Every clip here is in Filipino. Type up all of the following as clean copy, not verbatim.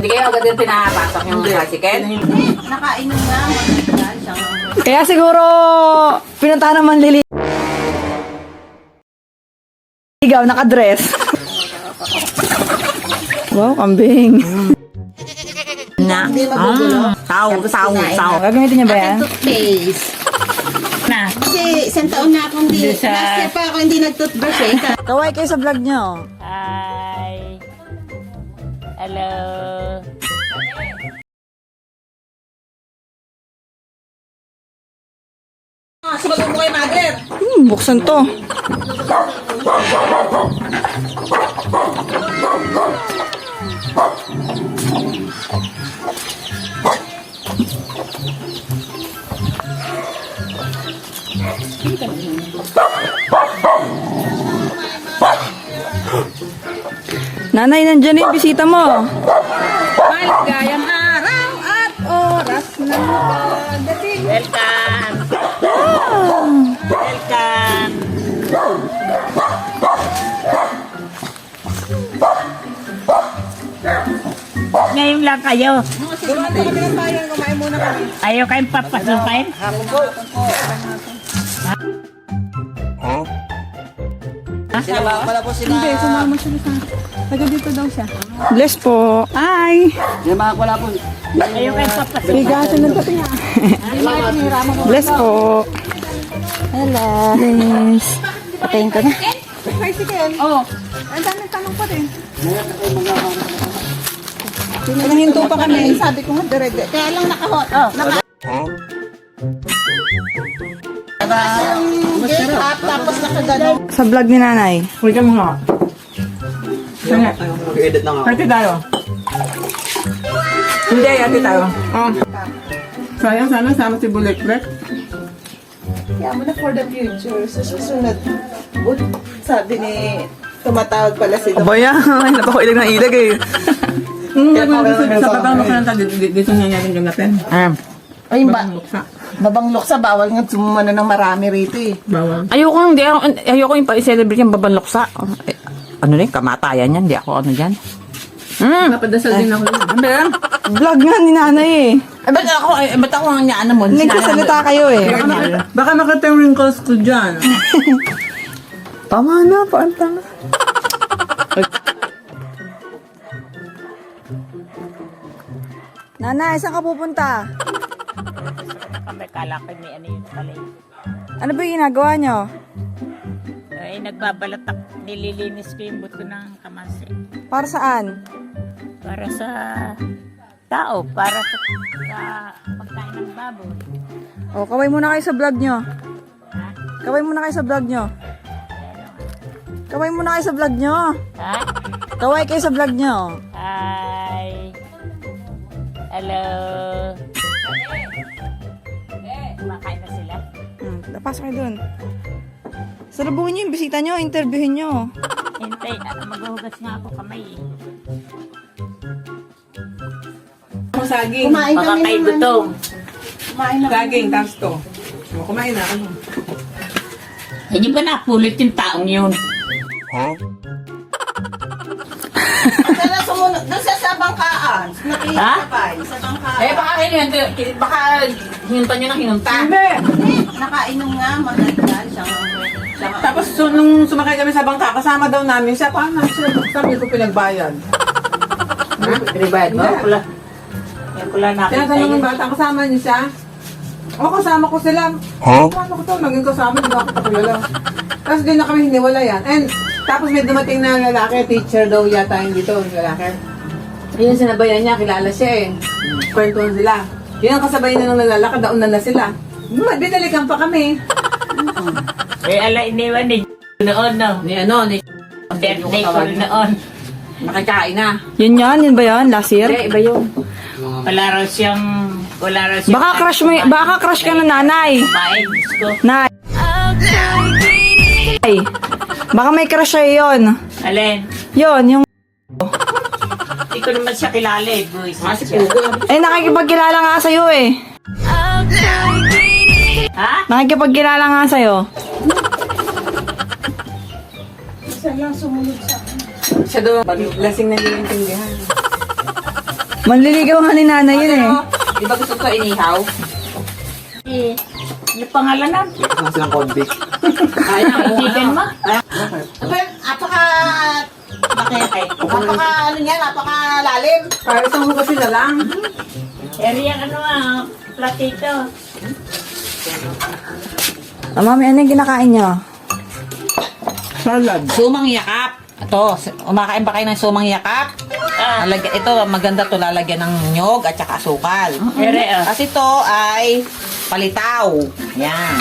Hindi kayo agad yung pinapasok yung tricycle? Nakainom na. Kaya siguro, pinuntahan naman Lili. Ikaw, nakadress. Wow, kambing. Na. Tao. Gagamitin niya ba yan? Toothpaste. Na. Kasi isang taon na akong hindi. Sa- Last year pa ako hindi nag-toothbrush eh. Kaway kayo sa vlog niyo. Hi. Hello. Sumagot mo kay mother. Buksan to. Nanay, nandiyan yung bisita mo. Maligayang araw at oras na pagdating. Welcome. Welcome. Ngayon lang kayo. Kumain kami ng bayan, kumain muna kami. Ayaw kayong papasukin? Sinama pala po sila. Hindi, sumama siya sa... Taga dito daw siya. Bless po. Hi! Sinama pala po. Ayaw kayong papasukin? Bigasan ng tabi nga. Bless po. Hello. Bless. Patayin ko na. Tricycle. Oo. Ang daming tanong pa rin. Pinahinto pa kami. Sabi ko nga, dire-dire. Kaya lang nakahot. Gate up, tapos nakagano. Sa vlog ni nanay. Huwag ka mga. Edit na nga. Ate tayo. Hindi, ate tayo. Oh. Sayang sana sama si Bulek-Bulek. Kaya mo na for the future. Sa susunod. Sabi ni, tumatawag pala si Aba yan. Napakuilag ng ilag eh. Sa patang makaranta, dito nga natin ganatin. Ay, Bagong luksa. babang luksa, bawal nga sumumano ng marami rito eh. Bawal. Ayoko yung pa-celebrate yung babanloksa. Ano rin, kamatayan yan. Hindi ako ano dyan. Napadasal din ako. Ano yan? Vlog nga ni nanay eh. Ba't ako ang nyaan mo? Nagsasalita kayo eh. Baka makita yung wrinkles ko dyan. Tama na, paantang. Nanay, saan ka pupunta? May kalakay, may ano yun pala yun. Ano ba yung ginagawa nyo? Ay, nagbabalat nililinis ko yung buto ng kamasi. Para saan? Para sa tao, para sa pagkain ng baboy. O, kaway muna kayo sa vlog nyo. Ha? Kaway muna kayo sa vlog nyo. Kaway muna kayo sa vlog nyo. Ha? Kaway kayo sa vlog nyo. Hi. Hello. Kumakain na sila. Pasok kayo dun. Salubungin nyo yung bisita nyo, interviewin nyo. Hintay, maghuhugas nga ako kamay eh. Ako saging. Kumain Baka kami kayo naman. gutom. Kumain na. Saging, tapos to. Kumain na. Ano? Hindi ba napulit yung taong yun? Kaya sumunod, doon sa bangkaan. Nakikipay, sa bangkaan. Baka hinunta nyo ng hinunta. Hindi. Nakainom nga, maganda. Tapos nung sumakay kami sa bangka, kasama daw namin siya. Paano siya? Sabi ko pinagbayad. Pinibayad mo? Pula. Yan pula nakita Tinatanong ng yun. bata, kasama niyo siya? O, kasama ko sila. Paano ko to? Naging kasama, hindi ako pakilala. Tapos di na kami hiniwala yan. And tapos may dumating na lalaki, teacher daw yata yung dito, yung lalaki. Yun sinabayan niya, kilala siya eh. Kwentuhan sila. Yun ang kasabay na ng lalaki, daunan na sila. Binalikan pa kami. Iniwan ni noon, no? Ni ano, ni Birthday ko noon. makikain na. Yun yun ba yun? Last year? Iba yun. Wala raw siyang... Baka crush ka na nanay. Kumain, Diyos ko. Nay. Ay. Baka may crush sa'yo yun. Alin? Yun, yung... Hindi ko naman siya kilala eh, boys. Eh, nakikipagkilala nga sa'yo eh. Ha? Nakikipagkilala nga sa'yo. Isa lang sumunod sa Siya doon, lasing na yung intindihan. Manliligaw nga ni nanay yun eh. Di ba gusto ko inihaw? Ano pangalan nun? Kasi silang convict. Ay, nakikita mo? Napaka-lalim. Para isang hugas sila lang. Area ano platito. Mami, ano yung kinakain nyo? Salad. Sumang yakap. Ito, umakain ba kayo ng sumang yakap? Ito, maganda to, lalagyan ng nyog at saka asukal. Area. Kasi ito ay palitaw. Yan.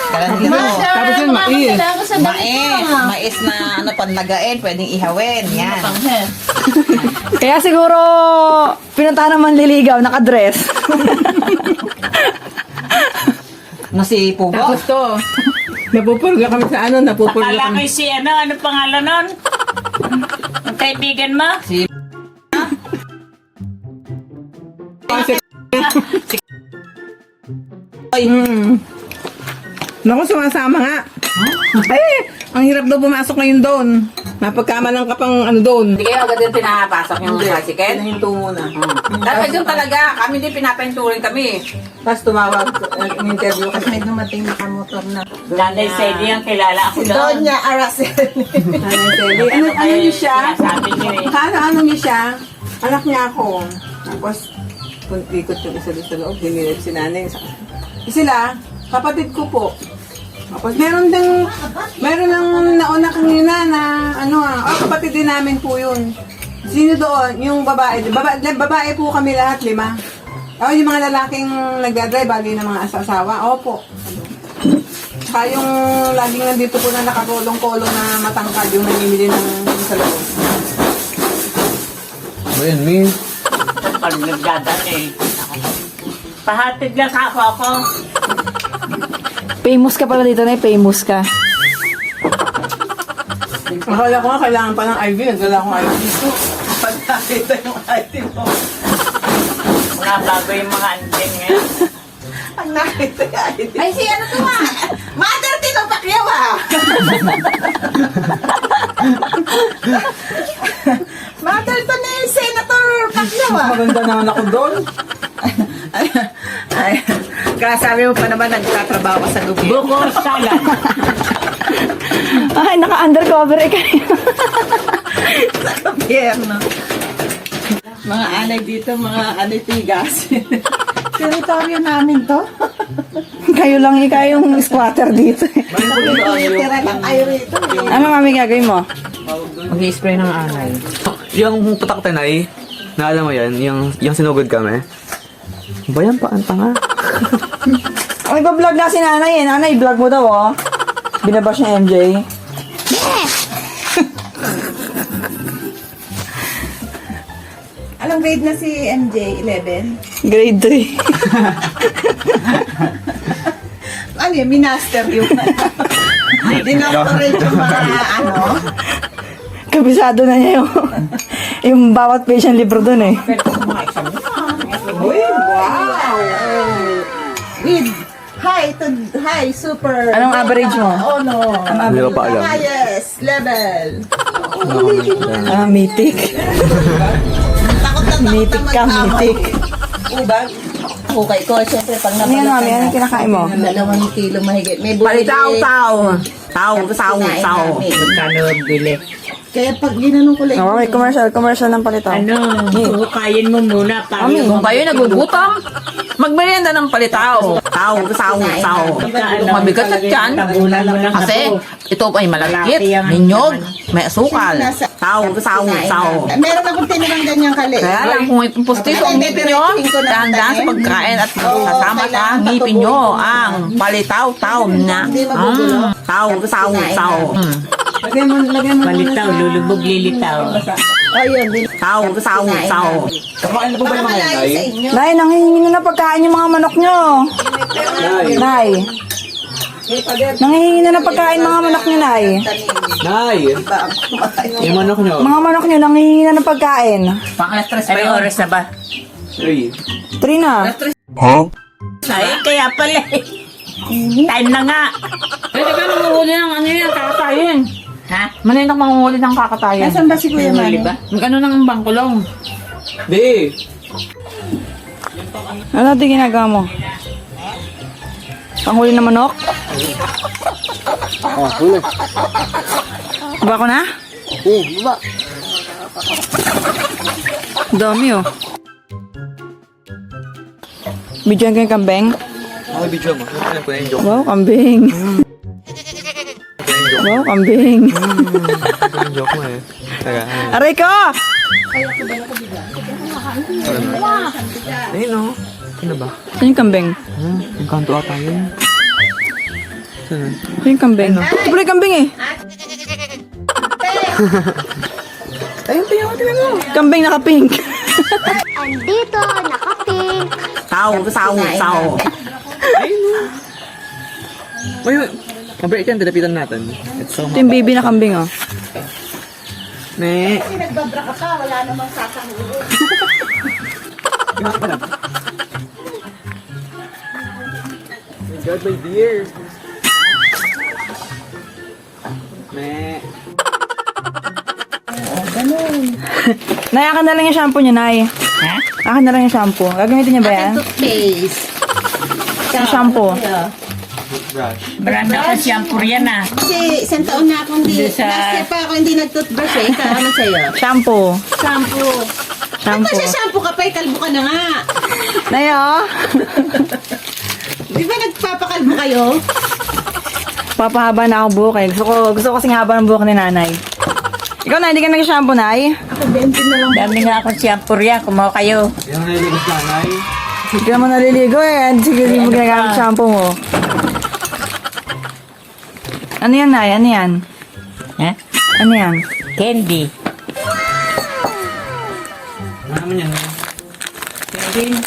Kalan dito. Tapos yun, mais. Mais na panlagain, pwedeng ihawin. Yan. Kaya siguro, pinunta naman liligaw, nakadress. Si Pugo. Tapos to, napupurga kami sa ano, napupurga Akala kami. ko si ano pangalan nun? Ang kaibigan mo? Naku, sumasama nga. Ay, ang hirap daw pumasok ngayon doon. Napagkamalang ka pang ano doon. Hindi kayo agad din pinapasok yung tricycle? Hinahinto muna. Dapat yun talaga. Kami din pinapenturin kami. Tapos tumawag, in-interview kasi may dumating nakamotor na. Nanay Sedi ang kilala ako doon. Doña Araceli. Ano niyo siya? Sabi niyo eh. Ano niyo siya? Anak niya ako. Tapos, ikot yung isa doon sa loob, dinilip si nanay. Sila, kapatid ko po. Tapos meron lang nauna kanina na kapatid din namin po yun. Sino doon? Yung babae. Babae po kami lahat, 5. Yung mga lalaking nagdadrive, bali ng mga asawa. Opo. Saka yung laging nandito po na nakakulong-kulong na matangkad yung namimili ng sa loob. Ayun, may Pag nagdadaan eh. Pahatid lang ako. Famous ka pala dito na, famous ka. Akala ko nga kailangan pa ng IV. Nagdala akong IV. Pag nakita yung ate mo. Mga bago yung mga andin ngayon. Pag nakita yung ate. Ay, si ano to ma? Mother Tito Pacquiao Mother to ni Senator Pacquiao Maganda naman ako doon. Ay, kasabi mo pa naman nagtatrabaho ka sa gobyerno. Buko salad. Ay, naka-undercover eh kayo. Sa gobyerno. Mga anay dito, mga anay tigas. Teritoryo namin to. Kayo lang yung squatter dito eh. Tira lang kayo rito. Ano mami gagawin mo? Mag-i-spray ng anay. yung putak tanay, na alam mo yan, yung sinugod kami. Bayan pa, ang tanga. Ay, pa-vlog na si nanay eh. Nanay, vlog mo daw oh. Binabash niya MJ. Anong grade na si MJ? 11? Grade 3. Ano yun? Minaster yung dinoctorate yung mga Kabisado na niya yung bawat page ng libro dun eh. Wow! With high, super. Anong average mo? Oh no. Hindi ko pa alam. Highest level. Mythic. Mythic ka, mythic. Ubag. Okay ko, siyempre pag Ano yan mami? Ano yung kinakain mo? 2 kilo mahigit. May bumili. Palitaw. Magkano bili? Kaya pag ginanong ko lang. Oh, may commercial ng palitaw. Ano, hukayin mo muna para Mami, Kung kayo nagugutom, magmerienda ng palitaw. Tao. Mabigat at yan. tabunan mo ng Kasi ito ay malagkit, may nyog, may asukal. Tao. Meron akong tinirang ganyang kali. Kaya lang kung itong pustiso ang ngipin nyo, dahan-dahan sa pagkain at kasama sa ngipin nyo ang palitaw na. Tao. Lagyan mo Palitaw, lulubog lilitaw. Ayun, din. Tao. Kamain na po ba yung mga Malayo sa inyo. Nay, nanghihingi na ng pagkain yung mga manok nyo. Nay. Nanghihingi na ng pagkain mga manok nyo, Nay. Nay! Yung manok nyo. Mga manok nyo, nanghihingi na ng pagkain. Pang-alas-tres pa Ay, yun. oras na ba? 3. 3 na. Ay, kaya pala eh. Time na nga. Pwede ka manguhuli ng ano yan, kakatayin. Ha? Maninang manguhuli ng kakatayin. Nasaan ba si Kuya Huli Manny? ba? Mag-ano ng bangkulong. Di! Ano natin ginagawa mo? Panghuli ng manok? Huli. Baba ko na? Baba. Dami oh. Bidyan ko yung kambing. Ako video mo. Alam ko na yung joke. Wow, kambing. Wow, kambing. Ito yung joke mo eh. Taga. Aray ko! Ayun o. Ano ba? Saan yung kambing? Yung kanto ata yun. Saan? Saan yung kambing? Ito pala yung kambing eh. Ayun, tingnan mo. Kambing naka-pink. Andito, naka-pink. Tao. Ayun. Mabait yan, tinapitan natin. It's so Ito yung baby na kambing oh. Ne. Nagbabra ka pa, wala namang sasahulo. My God, my dear. Ne. Nay, akin na lang yung shampoo niya, Nay. Ha? Akin na lang yung shampoo. Gagamitin niya ba yan? Toothpaste. Yung shampoo. Brush. Brand ako shampoo yan ah. Kasi isang taon na akong Hindi sa- last year pa ako hindi nag-toothbrush eh. Ano sa'yo? Shampoo. Shampoo. Shampoo. Kasi shampoo ka pa, kalbo ka na nga. Nay, oh. Di ba nagpapakalbo kayo? Papahaba na ako buhok eh. Gusto ko kasing haba ng buhok ni nanay. Ikaw na, hindi ka nag-shampoo, Nay? Dami nga akong shampoo yan. Kumuha kayo. Yung nalilibos nanay. Hindi ka naman naliligo eh. Sige, hindi mo ginagamit shampoo mo. Ano yan, Nay? Ano yan? Ha? Ano yan? Candy. Ano naman yan? Candy.